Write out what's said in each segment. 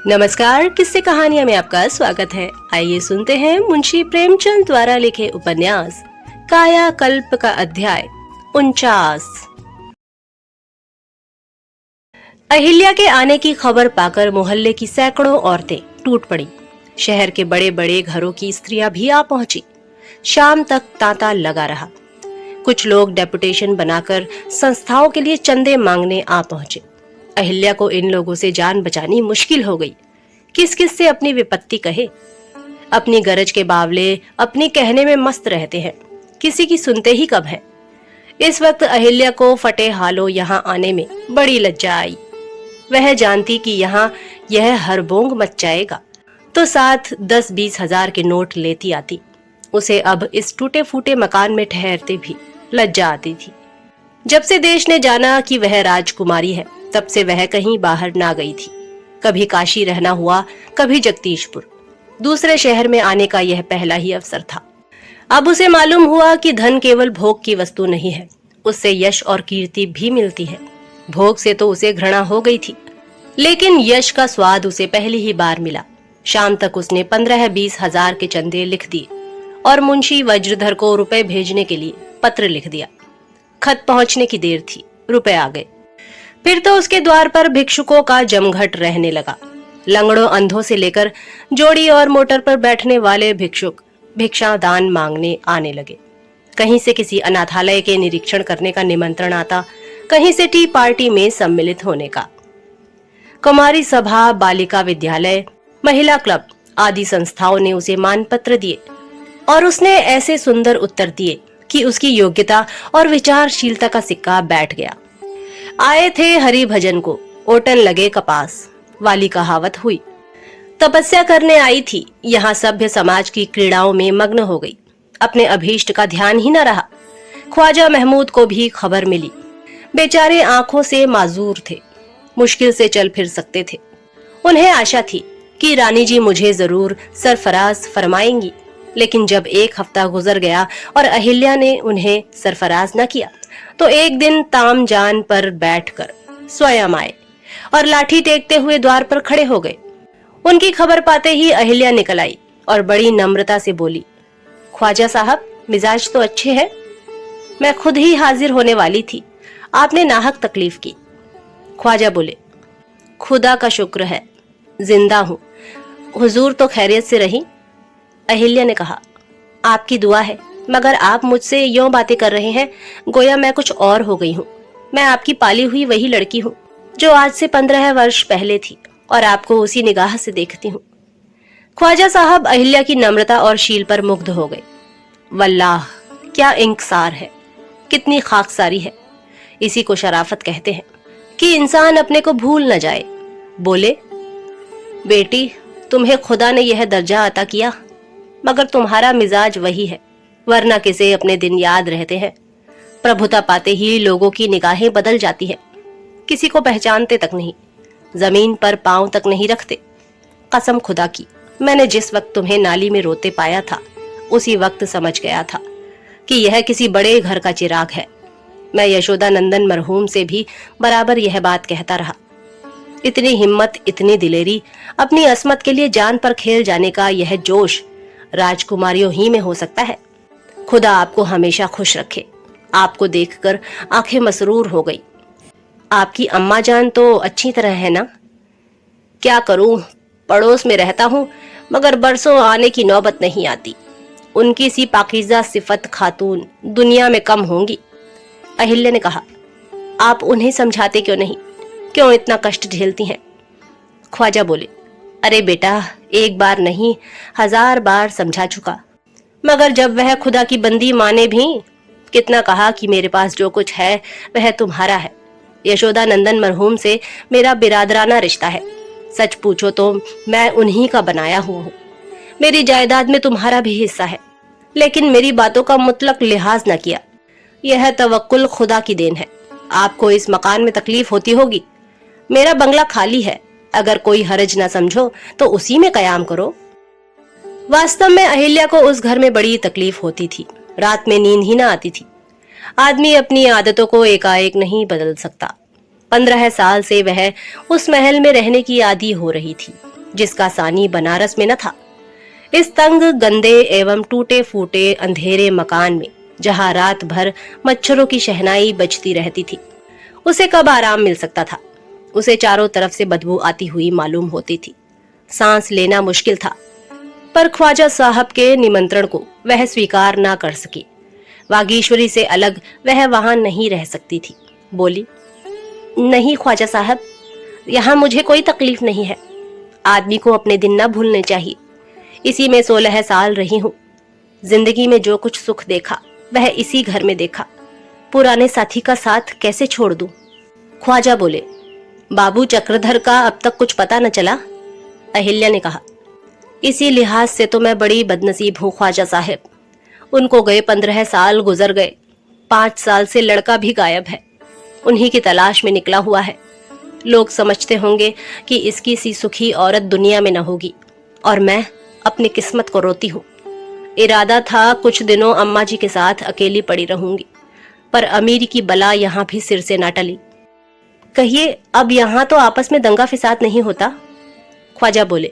नमस्कार, किस्से कहानियां में आपका स्वागत है। आइए सुनते हैं मुंशी प्रेमचंद द्वारा लिखे उपन्यास कायाकल्प का अध्याय 49। अहिल्या के आने की खबर पाकर मोहल्ले की सैकड़ों औरतें टूट पड़ी। शहर के बड़े बड़े घरों की स्त्रियां भी आ पहुंची। शाम तक तांता लगा रहा। कुछ लोग डेपुटेशन बनाकर संस्थाओं के लिए चंदे मांगने आ पहुंचे। अहिल्या को इन लोगों से जान बचानी मुश्किल हो गई। किस किस से अपनी विपत्ति कहे। अपनी गरज के बावले अपनी कहने में मस्त रहते हैं, किसी की सुनते ही कब है। इस वक्त अहिल्या को फटे हालों यहाँ आने में बड़ी लज्जा आई। वह जानती कि यहाँ यह हरबोंग मच जाएगा तो साथ 10-20 हजार के नोट लेती आती। उसे अब इस टूटे फूटे मकान में ठहरते भी लज्जा आती थी। जब से देश ने जाना कि वह राजकुमारी है, तब से वह कहीं बाहर ना गई थी। कभी काशी रहना हुआ, कभी जगदीशपुर। दूसरे शहर में आने का यह पहला ही अवसर था। अब उसे मालूम हुआ कि धन केवल भोग की वस्तु नहीं है, उससे यश और कीर्ति भी मिलती है। भोग से तो उसे घृणा हो गई थी, लेकिन यश का स्वाद उसे पहली ही बार मिला। शाम तक उसने 15-20 हजार के चंदे लिख दिए और मुंशी वज्रधर को रुपए भेजने के लिए पत्र लिख दिया। खत पहुंचने की देर थी, रुपए आ गए। फिर तो उसके द्वार पर भिक्षुकों का जमघट रहने लगा। लंगड़ों अंधों से लेकर जोड़ी और मोटर पर बैठने वाले भिक्षुक भिक्षा दान मांगने आने लगे। कहीं से किसी अनाथालय के निरीक्षण करने का निमंत्रण आता, कहीं से टी पार्टी में सम्मिलित होने का। कुमारी सभा, बालिका विद्यालय, महिला क्लब आदि संस्थाओं ने उसे मानपत्र दिए और उसने ऐसे सुंदर उत्तर दिए कि उसकी योग्यता और विचारशीलता का सिक्का बैठ गया। आए थे हरि भजन को, ओटन लगे कपास वाली कहावत हुई। तपस्या करने आई थी, यहाँ सभ्य समाज की क्रीड़ाओं में मग्न हो गई। अपने अभीष्ट का ध्यान ही न रहा। ख्वाजा महमूद को भी खबर मिली। बेचारे आंखों से माजूर थे, मुश्किल से चल फिर सकते थे। उन्हें आशा थी कि रानी जी मुझे जरूर सरफराज फरमाएंगी, लेकिन जब एक हफ्ता गुजर गया और अहिल्या ने उन्हें सरफराज न किया, तो एक दिन तामजान पर बैठकर स्वयं आए और लाठी टेकते हुए द्वार पर खड़े हो गए। उनकी खबर पाते ही अहिल्या निकल आई और बड़ी नम्रता से बोली, ख्वाजा साहब, मिजाज तो अच्छे हैं। मैं खुद ही हाजिर होने वाली थी, आपने नाहक तकलीफ की। ख्वाजा बोले, खुदा का शुक्र है, जिंदा हूँ। हुजूर तो खैरियत से रही। अहिल्या ने कहा, आपकी दुआ है, मगर आप मुझसे यूं बातें कर रहे हैं गोया मैं कुछ और हो गई हूँ। मैं आपकी पाली हुई वही लड़की हूँ जो आज से 15 वर्ष पहले थी और आपको उसी निगाह से देखती हूँ। ख्वाजा साहब अहिल्या की नम्रता और शील पर मुग्ध हो गए। वल्लाह, क्या इंकसार है, कितनी खाकसारी है। इसी को शराफत कहते हैं कि इंसान अपने को भूल न जाए। बोले, बेटी, तुम्हें खुदा ने यह दर्जा अता किया, मगर तुम्हारा मिजाज वही है, वरना किसे अपने दिन याद रहते हैं। प्रभुता पाते ही लोगों की निगाहें बदल जाती हैं, किसी को पहचानते तक नहीं, जमीन पर पांव तक नहीं रखते। कसम खुदा की, मैंने जिस वक्त तुम्हें नाली में रोते पाया था, उसी वक्त समझ गया था कि यह किसी बड़े घर का चिराग है। मैं यशोदा नंदन मरहूम से भी बराबर यह बात कहता रहा। इतनी हिम्मत, इतनी दिलेरी, अपनी असमत के लिए जान पर खेल जाने का यह जोश राजकुमारियों ही में हो सकता है। खुदा आपको हमेशा खुश रखे। आपको देखकर आंखें मसरूर हो गई। आपकी अम्मा जान तो अच्छी तरह है ना? क्या करूं, पड़ोस में रहता हूं, मगर बरसों आने की नौबत नहीं आती। उनकी सी पाकीज़ा सिफत खातून दुनिया में कम होंगी। अहिल्या ने कहा, आप उन्हें समझाते क्यों नहीं? क्यों इतना कष्ट झेलती हैं? ख्वाजा बोले, अरे बेटा, एक बार नहीं 1000 बार समझा चुका, मगर जब वह खुदा की बंदी माने भी। कितना कहा कि मेरे पास जो कुछ है वह तुम्हारा है। यशोदा नंदन मरहूम से मेरा बिरादराना रिश्ता है। सच पूछो तो मैं उन्हीं का बनाया हुआ हूँ। मेरी जायदाद में तुम्हारा भी हिस्सा है, लेकिन मेरी बातों का मुतलक लिहाज न किया। यह तवक्कुल खुदा की देन है। आपको इस मकान में तकलीफ होती होगी, मेरा बंगला खाली है। अगर कोई हरज न समझो तो उसी में कयाम करो। वास्तव में अहिल्या को उस घर में बड़ी तकलीफ होती थी। रात में नींद ही न आती थी। आदमी अपनी आदतों को एकाएक नहीं बदल सकता। 15 साल से वह उस महल में रहने की आदी हो रही थी। जिसका सानी बनारस में न था। इस तंग, गंदे एवं टूटे फूटे अंधेरे मकान में जहां रात भर मच्छरों की शहनाई बजती रहती थी, उसे कब आराम मिल सकता था। उसे चारों तरफ से बदबू आती हुई मालूम होती थी। सांस लेना मुश्किल था, पर ख्वाजा साहब के निमंत्रण को वह स्वीकार ना कर सकी। वागीश्वरी से अलग वह वहां नहीं रह सकती थी। बोली, नहीं ख्वाजा साहब, यहाँ मुझे कोई तकलीफ नहीं है। आदमी को अपने दिन ना भूलने चाहिए। इसी में 16 साल रही हूँ। जिंदगी में जो कुछ सुख देखा वह इसी घर में देखा। पुराने साथी का साथ कैसे छोड़ दूं? ख्वाजा बोले, बाबू चक्रधर का अब तक कुछ पता न चला? अहिल्या ने कहा, इसी लिहाज से तो मैं बड़ी बदनसीब हूँ ख्वाजा साहब। उनको गए 15 साल गुजर गए। 5 साल से लड़का भी गायब है। उन्हीं की तलाश में निकला हुआ है। लोग समझते होंगे कि इसकी सी सुखी औरत दुनिया में न होगी, और मैं अपनी किस्मत को रोती हूँ। इरादा था कुछ दिनों अम्मा जी के साथ अकेली पड़ी रहूंगी, पर अमीरी की बला यहाँ भी सिर से ना टली। कहिए, अब यहाँ तो आपस में दंगा फिसाद नहीं होता? ख्वाजा बोले,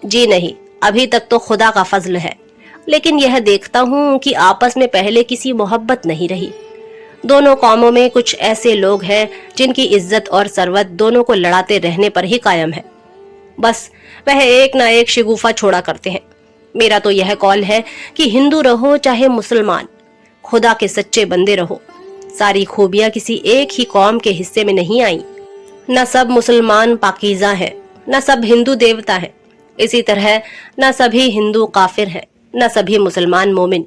जी नहीं, अभी तक तो खुदा का फजल है। लेकिन यह देखता हूँ कि आपस में पहले किसी मोहब्बत नहीं रही। दोनों कौमों में कुछ ऐसे लोग हैं जिनकी इज्जत और सरवत दोनों को लड़ाते रहने पर ही कायम है। बस वह एक ना एक शिगुफा छोड़ा करते हैं। मेरा तो यह कौल है कि हिंदू रहो चाहे मुसलमान, खुदा के सच्चे बंदे रहो। सारी खूबियां किसी एक ही कौम के हिस्से में नहीं आई। न सब मुसलमान पाकीज़ा हैं, न सब हिंदू देवता हैं। इसी तरह न सभी हिंदू काफिर हैं, न सभी मुसलमान मोमिन।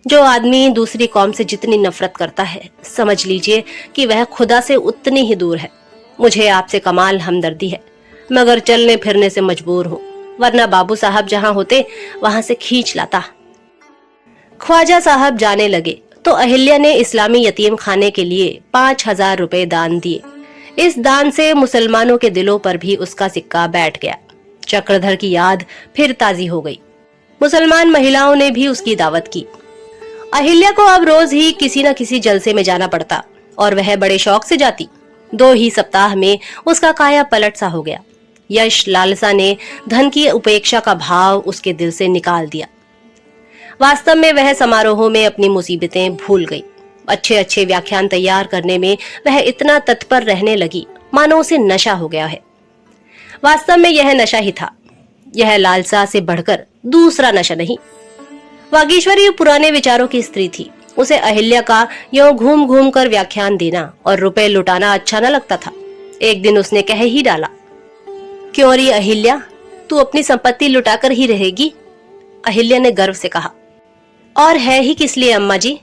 जो आदमी दूसरी कौम से जितनी नफरत करता है, समझ लीजिए कि वह खुदा से उतनी ही दूर है। मुझे आपसे कमाल हमदर्दी है, मगर चलने फिरने से मजबूर हूँ, वरना बाबू साहब जहाँ होते वहां से खींच लाता। ख्वाजा साहब जाने लगे तो अहिल्या ने इस्लामी यतीम खाने के लिए 5000 रुपए दान दिए। इस दान से मुसलमानों के दिलों पर भी उसका सिक्का बैठ गया। चक्रधर की याद फिर ताजी हो गई। मुसलमान महिलाओं ने भी उसकी दावत की। अहिल्या को अब रोज ही किसी न किसी जलसे में जाना पड़ता, और वह बड़े शौक से जाती। 2 ही सप्ताह में उसका काया पलट सा हो गया। यश लालसा ने धन की उपेक्षा का भाव उसके दिल से निकाल दिया। वास्तव में वह समारोहों में अपनी मुसीबतें भूल गई। अच्छे अच्छे व्याख्यान तैयार करने में वह इतना तत्पर रहने लगी मानो उसे नशा हो गया है। वास्तव में यह नशा ही था। यह लालसा से बढ़कर दूसरा नशा नहीं। वागीश्वरी पुराने विचारों की स्त्री थी। उसे अहिल्या का यूं घूम घूम कर व्याख्यान देना और रुपए लुटाना अच्छा न लगता था। एक दिन उसने कह ही डाला, क्यों री अहिल्या, तू अपनी संपत्ति लुटाकर ही रहेगी? अहिल्या ने गर्व से कहा, और है ही किस लिए अम्मा जी?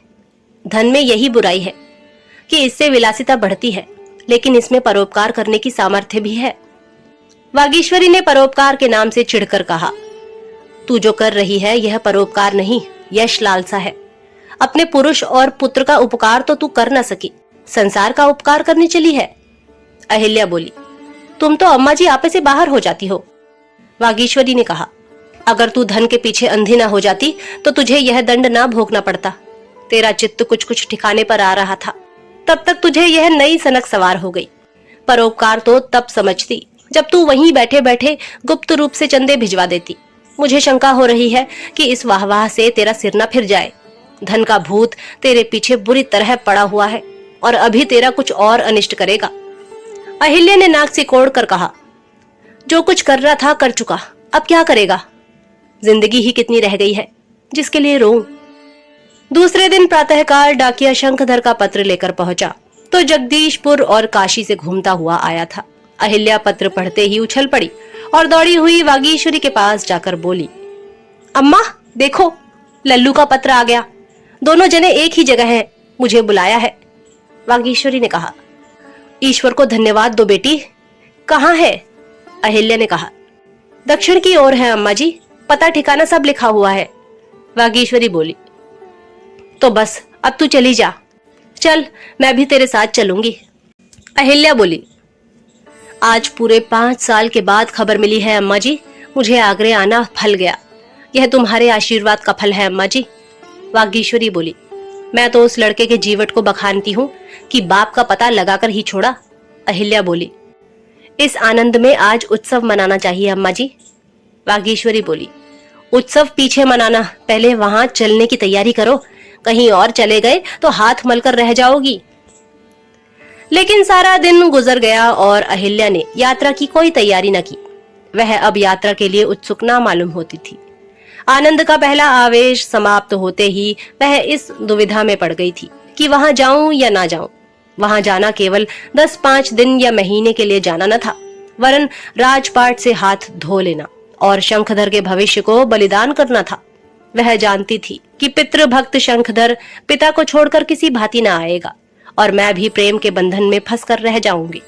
धन में यही बुराई है कि इससे विलासिता बढ़ती है, लेकिन इसमें परोपकार करने की सामर्थ्य भी है। वागीश्वरी ने परोपकार के नाम से चिढ़कर कहा, तू जो कर रही है यह परोपकार नहीं, यश लालसा है। अपने पुरुष और पुत्र का उपकार तो तू कर न सकी, संसार का उपकार करने चली है। अहिल्या बोली, तुम तो अम्मा जी आपे से बाहर हो जाती हो। वागीश्वरी ने कहा, अगर तू धन के पीछे अंधी ना हो जाती तो तुझे यह दंड ना भोगना पड़ता। तेरा चित्त कुछ कुछ ठिकाने पर आ रहा था, तब तक तुझे यह नई सनक सवार हो गई। परोपकार तो तब समझती जब तू वहीं बैठे बैठे गुप्त रूप से चंदे भिजवा देती। मुझे शंका हो रही है कि इस वाहवाह से तेरा सिर न फिर जाए। धन का भूत तेरे पीछे बुरी तरह पड़ा हुआ है और अभी तेरा कुछ और अनिष्ट करेगा। अहिल्या ने नाक सिकोड़ कर कहा, जो कुछ कर रहा था कर चुका, अब क्या करेगा? जिंदगी ही कितनी रह गई है जिसके लिए रोऊं। दूसरे दिन प्रातःकाल डाकिया शंखधर का पत्र लेकर पहुंचा तो जगदीशपुर और काशी से घूमता हुआ आया था। अहिल्या पत्र पढ़ते ही उछल पड़ी और दौड़ी हुई वागीश्वरी के पास जाकर बोली, अम्मा देखो, लल्लू का पत्र आ गया। दोनों जने एक ही जगह हैं, मुझे बुलाया है। वागीश्वरी ने कहा, ईश्वर को धन्यवाद दो बेटी। कहाँ है? अहिल्या ने कहा, दक्षिण की ओर है अम्मा जी, पता ठिकाना सब लिखा हुआ है। वागीश्वरी बोली, तो बस अब तू चली जा। चल, मैं भी तेरे साथ चलूंगी। अहिल्या बोली, आज पूरे 5 साल के बाद खबर मिली है अम्मा जी, मुझे आगरे आना फल गया। यह तुम्हारे आशीर्वाद का फल है अम्मा जी। वागीश्वरी बोली, मैं तो उस लड़के के जीवट को बखानती हूँ कि बाप का पता लगाकर ही छोड़ा। अहिल्या बोली, इस आनंद में आज उत्सव मनाना चाहिए अम्मा जी। वागीश्वरी बोली, उत्सव पीछे मनाना, पहले वहां चलने की तैयारी करो, कहीं और चले गए तो हाथ मलकर रह जाओगी। लेकिन सारा दिन गुजर गया और अहिल्या ने यात्रा की कोई तैयारी न की। वह अब यात्रा के लिए उत्सुक ना मालूम होती थी। आनंद का पहला आवेश समाप्त होते ही वह इस दुविधा में पड़ गई थी कि वहां जाऊं या ना जाऊं। वहां जाना केवल 10-5 दिन या महीने के लिए जाना न था, वरन राजपाट से हाथ धो लेना और शंखधर के भविष्य को बलिदान करना था। वह जानती थी कि पितृभक्त शंखधर पिता को छोड़कर किसी भांति न आएगा और मैं भी प्रेम के बंधन में फंसकर रह जाऊंगी।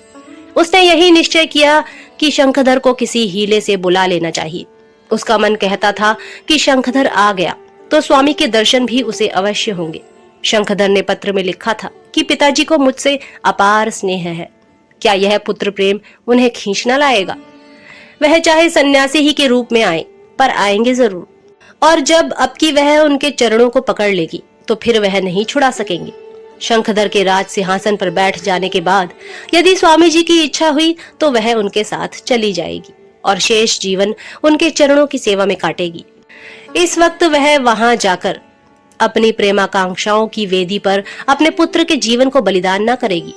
उसने यही निश्चय किया कि शंखधर को किसी हीले से बुला लेना चाहिए। उसका मन कहता था कि शंखधर आ गया तो स्वामी के दर्शन भी उसे अवश्य होंगे। शंखधर ने पत्र में लिखा था कि पिताजी को मुझसे अपार स्नेह है। क्या यह पुत्र प्रेम उन्हें खींच न लाएगा? वह चाहे सन्यासी ही के रूप में आए, पर आएंगे जरूर। और जब अब की वह उनके चरणों को पकड़ लेगी तो फिर वह नहीं छुड़ा सकेंगे। शंखधर के राज सिंहासन पर बैठ जाने के बाद यदि स्वामी जी की इच्छा हुई तो वह उनके साथ चली जाएगी और शेष जीवन उनके चरणों की सेवा में काटेगी। इस वक्त वह वहां जाकर अपनी प्रेमाकांक्षाओं की वेदी पर अपने पुत्र के जीवन को बलिदान न करेगी।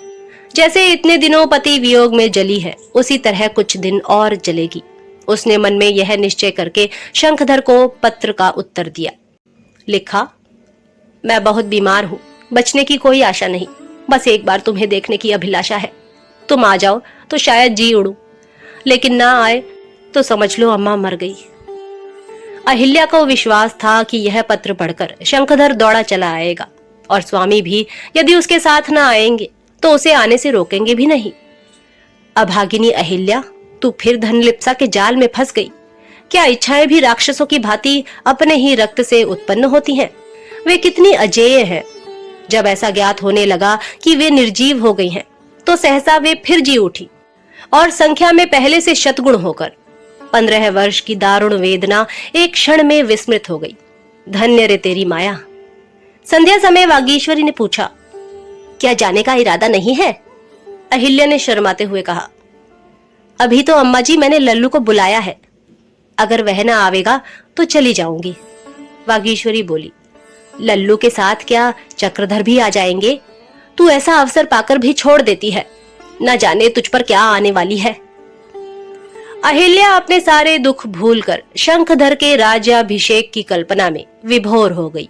जैसे इतने दिनों पति वियोग में जली है, उसी तरह कुछ दिन और जलेगी। उसने मन में यह निश्चय करके शंखधर को पत्र का उत्तर दिया। लिखा, मैं बहुत बीमार हूँ, बचने की कोई आशा नहीं, बस एक बार तुम्हें देखने की अभिलाषा है। तुम आ जाओ तो शायद जी उड़ूं, लेकिन ना आए तो समझ लो अम्मा मर गई। अहिल्या को विश्वास था कि यह पत्र पढ़कर शंखधर दौड़ा चला आएगा और स्वामी भी यदि उसके साथ न आएंगे तो उसे आने से रोकेंगे भी नहीं। अभागिनी अहिल्या, तू फिर धनलिप्सा के जाल में फंस गई। क्या इच्छाएं भी राक्षसों की भांति अपने ही रक्त से उत्पन्न होती हैं? वे कितनी अजेय हैं। जब ऐसा ज्ञात होने लगा कि वे निर्जीव हो गई हैं, तो सहसा वे फिर जी उठी और संख्या में पहले से शतगुण होकर 15 वर्ष की दारुण वेदना एक क्षण में विस्मृत हो गई। धन्य रे तेरी माया। संध्या समय वागीश्वरी ने पूछा, क्या जाने का इरादा नहीं है? अहिल्या ने शर्माते हुए कहा, अभी तो अम्मा जी मैंने लल्लू को बुलाया है, अगर वह न आवेगा तो चली जाऊंगी। वागीश्वरी बोली, लल्लू के साथ क्या चक्रधर भी आ जाएंगे? तू ऐसा अवसर पाकर भी छोड़ देती है, न जाने तुझ पर क्या आने वाली है। अहिल्या अपने सारे दुख भूलकर शंखधर के राज्याभिषेक की कल्पना में विभोर हो गई।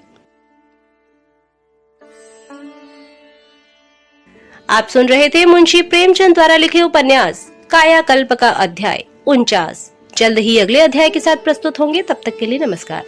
आप सुन रहे थे मुंशी प्रेमचंद द्वारा लिखे उपन्यास कायाकल्प का अध्याय 49। जल्द ही अगले अध्याय के साथ प्रस्तुत होंगे। तब तक के लिए नमस्कार।